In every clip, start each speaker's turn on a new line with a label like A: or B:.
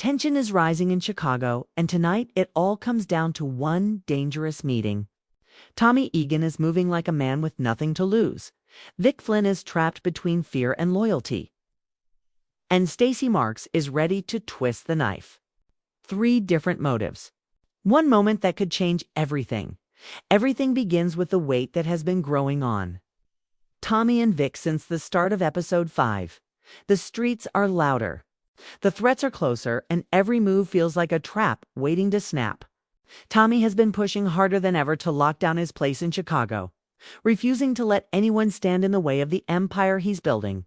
A: Tension is rising in Chicago, and tonight it all comes down to one dangerous meeting. Tommy Egan is moving like a man with nothing to lose. Vic Flynn is trapped between fear and loyalty. And Stacey Marks is ready to twist the knife. 3 different motives. One moment that could change everything. Everything begins with the weight that has been growing on Tommy and Vic since the start of episode 5. The streets are louder. The threats are closer, and every move feels like a trap waiting to snap. Tommy has been pushing harder than ever to lock down his place in Chicago, refusing to let anyone stand in the way of the empire he's building.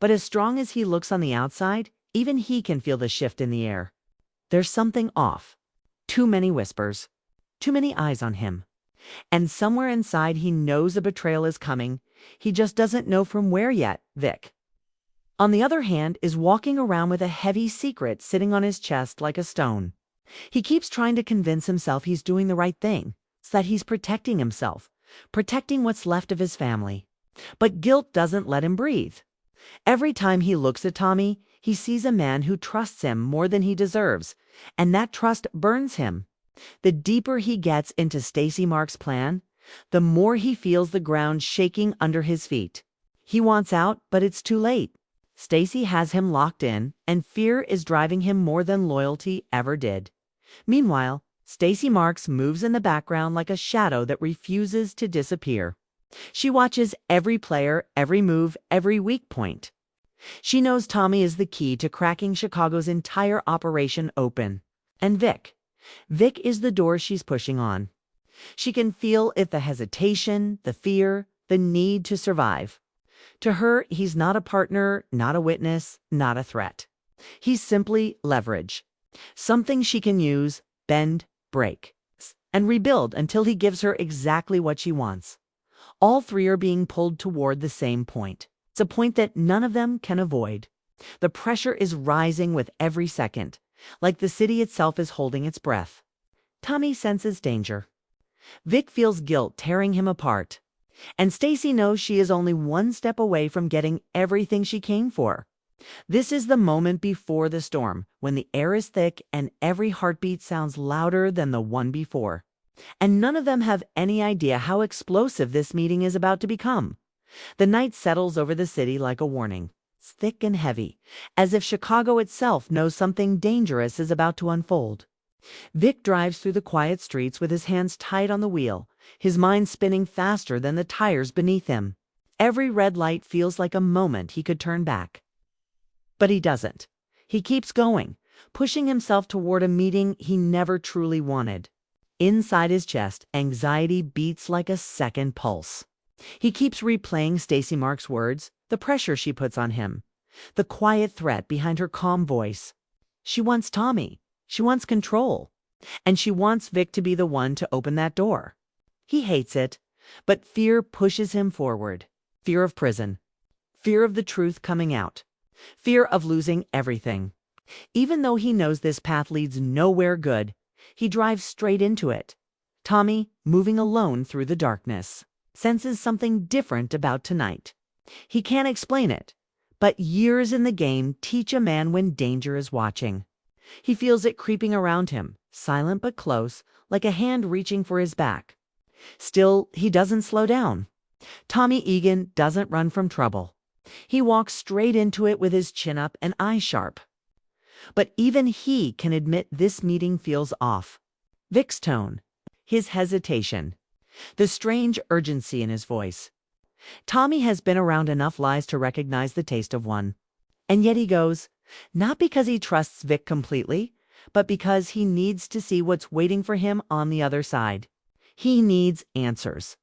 A: But as strong as he looks on the outside, even he can feel the shift in the air. There's something off. Too many whispers. Too many eyes on him. And somewhere inside he knows a betrayal is coming. He just doesn't know from where yet. Vic, on the other hand, is walking around with a heavy secret sitting on his chest like a stone. He keeps trying to convince himself he's doing the right thing, that he's protecting himself, protecting what's left of his family. But guilt doesn't let him breathe. Every time he looks at Tommy, he sees a man who trusts him more than he deserves, and that trust burns him. The deeper he gets into Stacey Marks' plan, the more he feels the ground shaking under his feet. He wants out, but it's too late. Stacey has him locked in, and fear is driving him more than loyalty ever did. Meanwhile, Stacey Marks moves in the background like a shadow that refuses to disappear. She watches every player, every move, every weak point. She knows Tommy is the key to cracking Chicago's entire operation open. And Vic is the door she's pushing on. She can feel the hesitation, the fear, the need to survive. To her, he's not a partner, not a witness, not a threat. He's simply leverage. Something she can use, bend, break, and rebuild until he gives her exactly what she wants. All 3 are being pulled toward the same point. It's a point that none of them can avoid. The pressure is rising with every second, like the city itself is holding its breath. Tommy senses danger. Vic feels guilt tearing him apart. And Stacey knows she is only one step away from getting everything she came for. This is the moment before the storm, when the air is thick and every heartbeat sounds louder than the one before. And none of them have any idea how explosive this meeting is about to become. The night settles over the city like a warning. It's thick and heavy, as if Chicago itself knows something dangerous is about to unfold. Vic drives through the quiet streets with his hands tight on the wheel, his mind spinning faster than the tires beneath him. Every red light feels like a moment he could turn back. But he doesn't. He keeps going, pushing himself toward a meeting he never truly wanted. Inside his chest, anxiety beats like a second pulse. He keeps replaying Stacey Marks' words, the pressure she puts on him, the quiet threat behind her calm voice. She wants Tommy. She wants control. And she wants Vic to be the one to open that door. He hates it, but fear pushes him forward. Fear of prison. Fear of the truth coming out. Fear of losing everything. Even though he knows this path leads nowhere good, he drives straight into it. Tommy, moving alone through the darkness, senses something different about tonight. He can't explain it, but years in the game teach a man when danger is watching. He feels it creeping around him, silent but close, like a hand reaching for his back. Still, he doesn't slow down. Tommy Egan doesn't run from trouble. He walks straight into it with his chin up and eyes sharp. But even he can admit this meeting feels off. Vic's tone, his hesitation, the strange urgency in his voice. Tommy has been around enough lies to recognize the taste of one. And yet he goes, not because he trusts Vic completely, but because he needs to see what's waiting for him on the other side. He needs answers.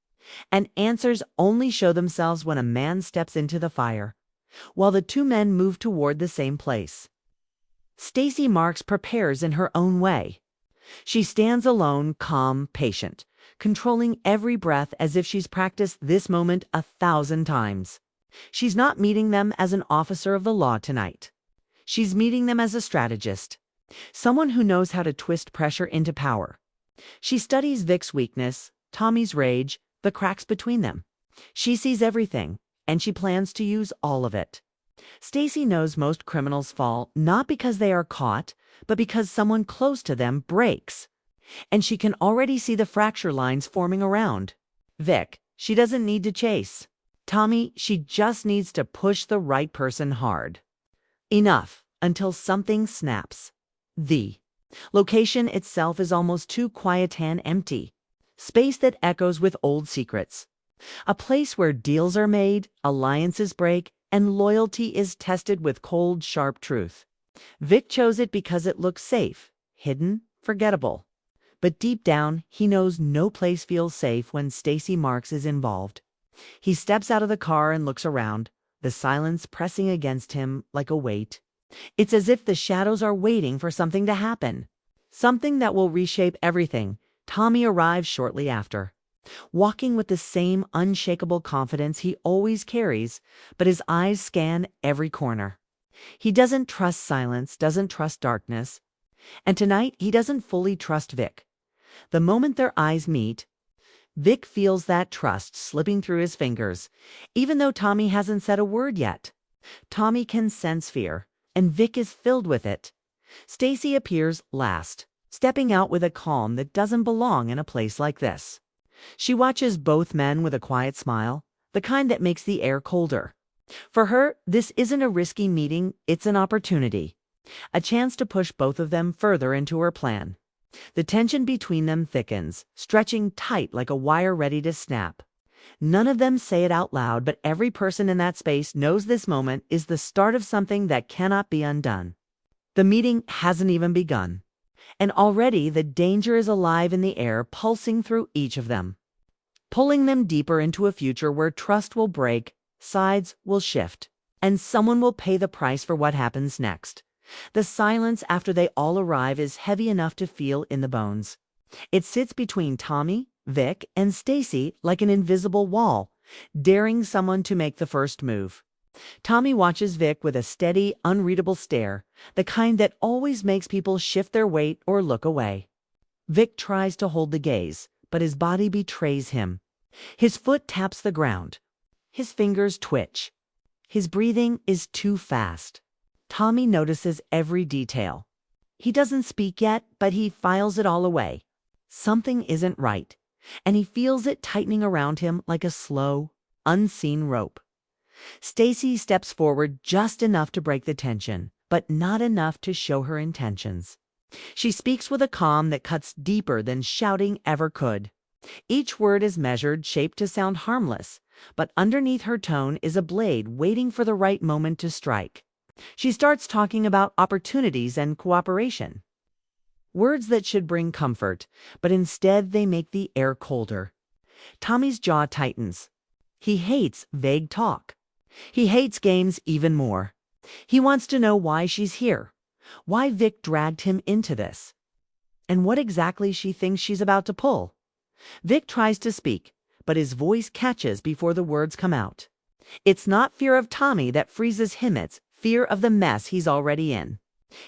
A: And answers only show themselves when a man steps into the fire, while the 2 men move toward the same place. Stacey Marks prepares in her own way. She stands alone, calm, patient, controlling every breath as if she's practiced this moment 1,000 times. She's not meeting them as an officer of the law tonight. She's meeting them as a strategist, someone who knows how to twist pressure into power. She studies Vic's weakness, Tommy's rage, the cracks between them. She sees everything, and she plans to use all of it. Stacy knows most criminals fall not because they are caught, but because someone close to them breaks. And she can already see the fracture lines forming around. Vic, she doesn't need to chase. Tommy, she just needs to push the right person hard. Enough, until something snaps. The location itself is almost too quiet and empty. Space that echoes with old secrets. A place where deals are made, alliances break, and loyalty is tested with cold, sharp truth. Vic chose it because it looks safe, hidden, forgettable. But deep down, he knows no place feels safe when Stacy Marks is involved. He steps out of the car and looks around, the silence pressing against him like a weight. It's as if the shadows are waiting for something to happen. Something that will reshape everything. Tommy arrives shortly after, walking with the same unshakable confidence he always carries, but his eyes scan every corner. He doesn't trust silence, doesn't trust darkness, and tonight he doesn't fully trust Vic. The moment their eyes meet, Vic feels that trust slipping through his fingers, even though Tommy hasn't said a word yet. Tommy can sense fear, and Vic is filled with it. Stacy appears last, stepping out with a calm that doesn't belong in a place like this. She watches both men with a quiet smile, the kind that makes the air colder. For her, this isn't a risky meeting, it's an opportunity. A chance to push both of them further into her plan. The tension between them thickens, stretching tight like a wire ready to snap. None of them say it out loud, but every person in that space knows this moment is the start of something that cannot be undone. The meeting hasn't even begun, and already the danger is alive in the air, pulsing through each of them, pulling them deeper into a future where trust will break, sides will shift, and someone will pay the price for what happens next. The silence after they all arrive is heavy enough to feel in the bones. It sits between Tommy, Vic, and Stacy like an invisible wall, daring someone to make the first move. Tommy watches Vic with a steady, unreadable stare, the kind that always makes people shift their weight or look away. Vic tries to hold the gaze, but his body betrays him. His foot taps the ground. His fingers twitch. His breathing is too fast. Tommy notices every detail. He doesn't speak yet, but he files it all away. Something isn't right, and he feels it tightening around him like a slow, unseen rope. Stacy steps forward just enough to break the tension, but not enough to show her intentions. She speaks with a calm that cuts deeper than shouting ever could. Each word is measured, shaped to sound harmless, but underneath her tone is a blade waiting for the right moment to strike. She starts talking about opportunities and cooperation. Words that should bring comfort, but instead they make the air colder. Tommy's jaw tightens. He hates vague talk. He hates games even more. He wants to know why she's here, why Vic dragged him into this, and what exactly she thinks she's about to pull. Vic tries to speak, but his voice catches before the words come out. It's not fear of Tommy that freezes him, it's fear of the mess he's already in.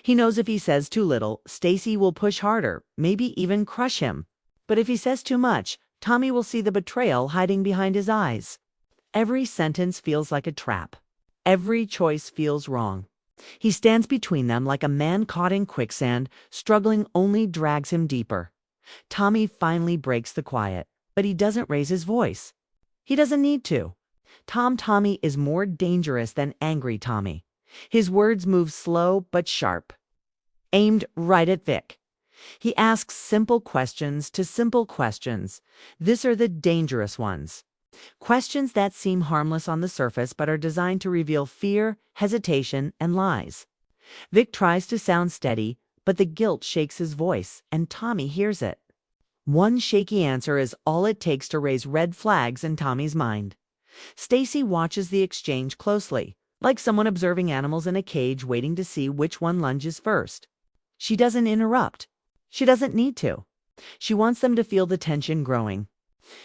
A: He knows if he says too little, Stacy will push harder, maybe even crush him. But if he says too much, Tommy will see the betrayal hiding behind his eyes. Every sentence feels like a trap. Every choice feels wrong. He stands between them like a man caught in quicksand, struggling only drags him deeper. Tommy finally breaks the quiet, but he doesn't raise his voice. He doesn't need to. Tommy is more dangerous than angry Tommy. His words move slow but sharp, aimed right at Vic. He asks simple questions to simple questions. These are the dangerous ones. Questions that seem harmless on the surface but are designed to reveal fear, hesitation, and lies. Vic tries to sound steady, but the guilt shakes his voice, and Tommy hears it. One shaky answer is all it takes to raise red flags in Tommy's mind. Stacy watches the exchange closely, like someone observing animals in a cage waiting to see which one lunges first. She doesn't interrupt. She doesn't need to. She wants them to feel the tension growing.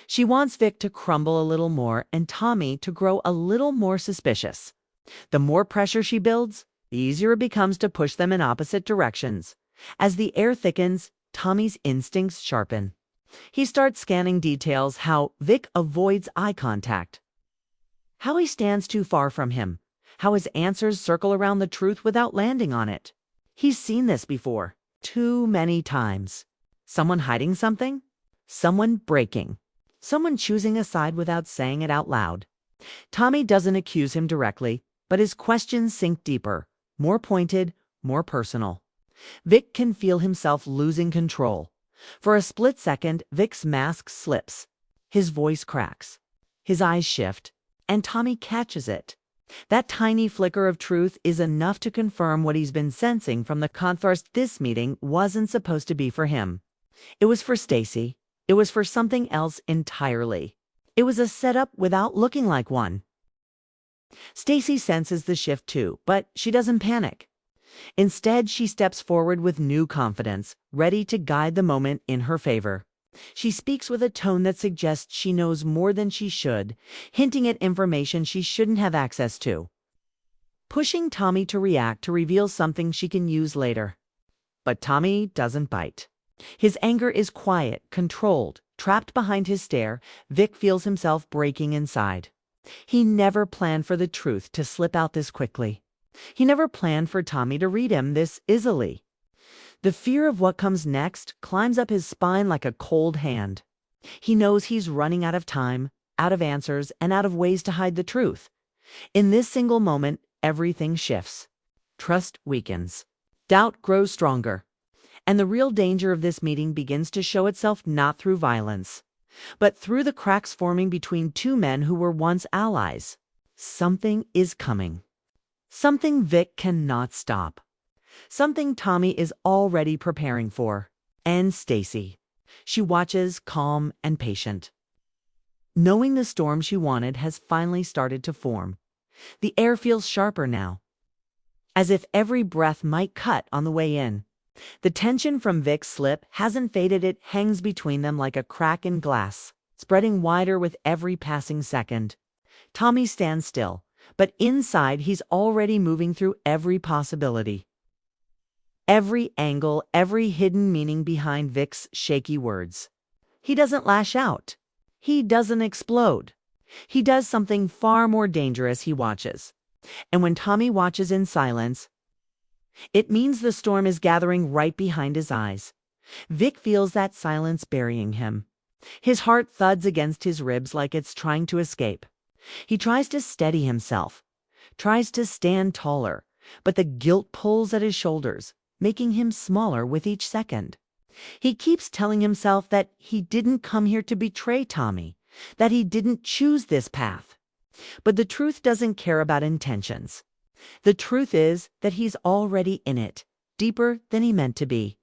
A: She wants Vic to crumble a little more and Tommy to grow a little more suspicious. The more pressure she builds, the easier it becomes to push them in opposite directions. As the air thickens, Tommy's instincts sharpen. He starts scanning details: how Vic avoids eye contact, how he stands too far from him, how his answers circle around the truth without landing on it. He's seen this before, too many times. Someone hiding something, someone breaking, someone choosing a side without saying it out loud. Tommy doesn't accuse him directly, but his questions sink deeper, more pointed, more personal. Vic can feel himself losing control. For a split second, Vic's mask slips. His voice cracks. His eyes shift, and Tommy catches it. That tiny flicker of truth is enough to confirm what he's been sensing from the first. This meeting wasn't supposed to be for him. It was for Stacy. It was for something else entirely. It was a setup without looking like one. Stacy senses the shift too, but she doesn't panic. Instead, she steps forward with new confidence, ready to guide the moment in her favor. She speaks with a tone that suggests she knows more than she should, hinting at information she shouldn't have access to. Pushing Tommy to react to reveal something she can use later. But Tommy doesn't bite. His anger is quiet, controlled. Trapped behind his stare, Vic feels himself breaking inside. He never planned for the truth to slip out this quickly. He never planned for Tommy to read him this easily. The fear of what comes next climbs up his spine like a cold hand. He knows he's running out of time, out of answers, and out of ways to hide the truth. In this single moment, everything shifts. Trust weakens. Doubt grows stronger. And the real danger of this meeting begins to show itself not through violence, but through the cracks forming between two men who were once allies. Something is coming. Something Vic cannot stop. Something Tommy is already preparing for. And Stacy. She watches, calm and patient. Knowing the storm she wanted has finally started to form. The air feels sharper now, as if every breath might cut on the way in. The tension from Vic's slip hasn't faded. It hangs between them like a crack in glass, spreading wider with every passing second. Tommy stands still, but inside he's already moving through every possibility. Every angle, every hidden meaning behind Vic's shaky words. He doesn't lash out. He doesn't explode. He does something far more dangerous. He watches. And when Tommy watches in silence, it means the storm is gathering right behind his eyes. Vic feels that silence burying him. His heart thuds against his ribs like it's trying to escape. He tries to steady himself, tries to stand taller, but the guilt pulls at his shoulders, making him smaller with each second. He keeps telling himself that he didn't come here to betray Tommy, that he didn't choose this path. But the truth doesn't care about intentions. The truth is that he's already in it, deeper than he meant to be.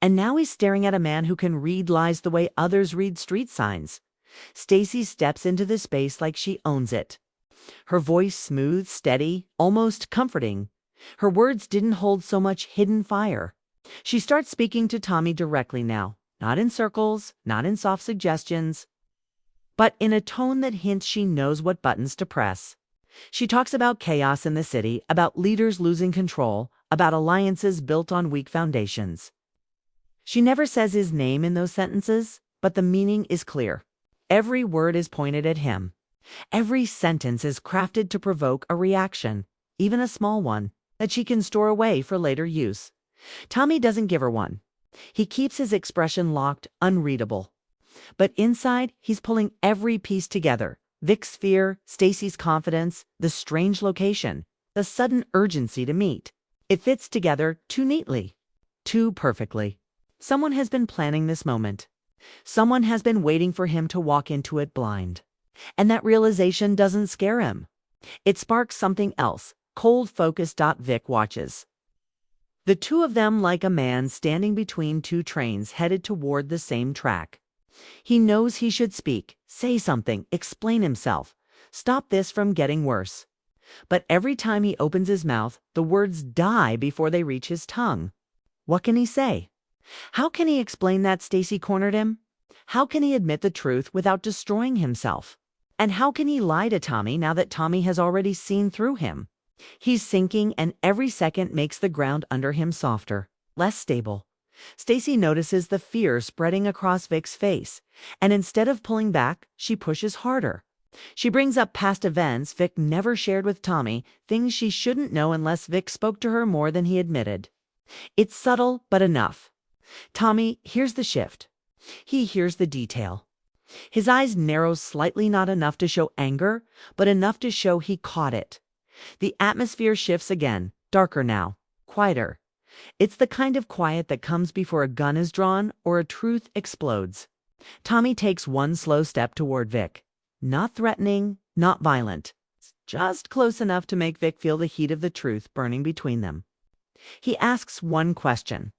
A: And now he's staring at a man who can read lies the way others read street signs. Stacy steps into the space like she owns it. Her voice smooth, steady, almost comforting. Her words didn't hold so much hidden fire. She starts speaking to Tommy directly now, not in circles, not in soft suggestions, but in a tone that hints she knows what buttons to press. She talks about chaos in the city, about leaders losing control, about alliances built on weak foundations. She never says his name in those sentences, but the meaning is clear. Every word is pointed at him. Every sentence is crafted to provoke a reaction, even a small one, that she can store away for later use. Tommy doesn't give her one. He keeps his expression locked, unreadable. But inside, he's pulling every piece together. Vic's fear, Stacy's confidence, the strange location, the sudden urgency to meet. It fits together too neatly, too perfectly. Someone has been planning this moment. Someone has been waiting for him to walk into it blind. And that realization doesn't scare him. It sparks something else, cold focus. Vic watches. The two of them like a man standing between two trains headed toward the same track. He knows he should speak, say something, explain himself, stop this from getting worse. But every time he opens his mouth, the words die before they reach his tongue. What can he say? How can he explain that Stacy cornered him? How can he admit the truth without destroying himself? And how can he lie to Tommy now that Tommy has already seen through him? He's sinking, and every second makes the ground under him softer, less stable. Stacy notices the fear spreading across Vic's face, and instead of pulling back, she pushes harder. She brings up past events Vic never shared with Tommy, things she shouldn't know unless Vic spoke to her more than he admitted. It's subtle, but enough. Tommy hears the shift. He hears the detail. His eyes narrow slightly, not enough to show anger, but enough to show he caught it. The atmosphere shifts again, darker now, quieter. It's the kind of quiet that comes before a gun is drawn or a truth explodes. Tommy takes one slow step toward Vic. Not threatening, not violent. Just close enough to make Vic feel the heat of the truth burning between them. He asks one question.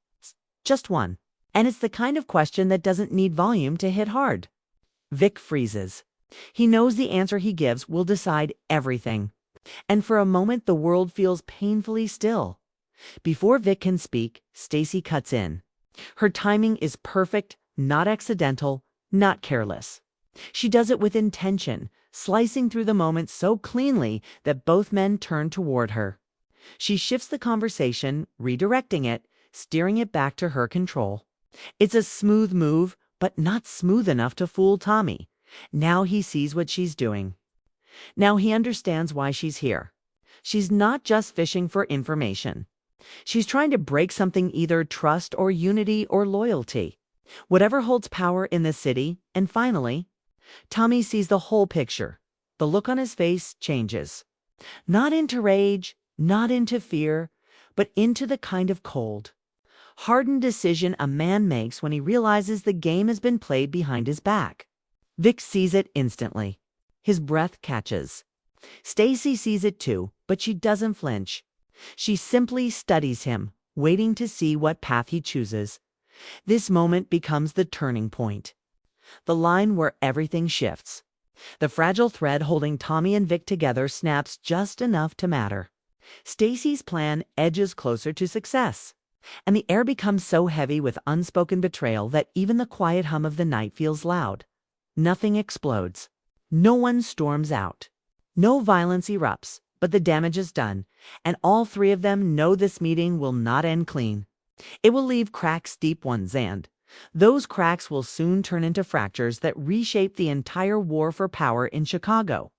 A: Just one. And it's the kind of question that doesn't need volume to hit hard. Vic freezes. He knows the answer he gives will decide everything. And for a moment the world feels painfully still. Before Vic can speak, Stacy cuts in. Her timing is perfect, not accidental, not careless. She does it with intention, slicing through the moment so cleanly that both men turn toward her. She shifts the conversation, redirecting it, steering it back to her control. It's a smooth move, but not smooth enough to fool Tommy. Now he sees what she's doing. Now he understands why she's here. She's not just fishing for information. She's trying to break something, either trust or unity or loyalty. Whatever holds power in the city, and finally, Tommy sees the whole picture. The look on his face changes. Not into rage, not into fear, but into the kind of cold, hardened decision a man makes when he realizes the game has been played behind his back. Vic sees it instantly. His breath catches. Stacy sees it too, but she doesn't flinch. She simply studies him, waiting to see what path he chooses. This moment becomes the turning point. The line where everything shifts. The fragile thread holding Tommy and Vic together snaps just enough to matter. Stacy's plan edges closer to success, and the air becomes so heavy with unspoken betrayal that even the quiet hum of the night feels loud. Nothing explodes. No one storms out. No violence erupts, but the damage is done, and all three of them know this meeting will not end clean. It will leave cracks deep ones, and those cracks will soon turn into fractures that reshape the entire war for power in Chicago.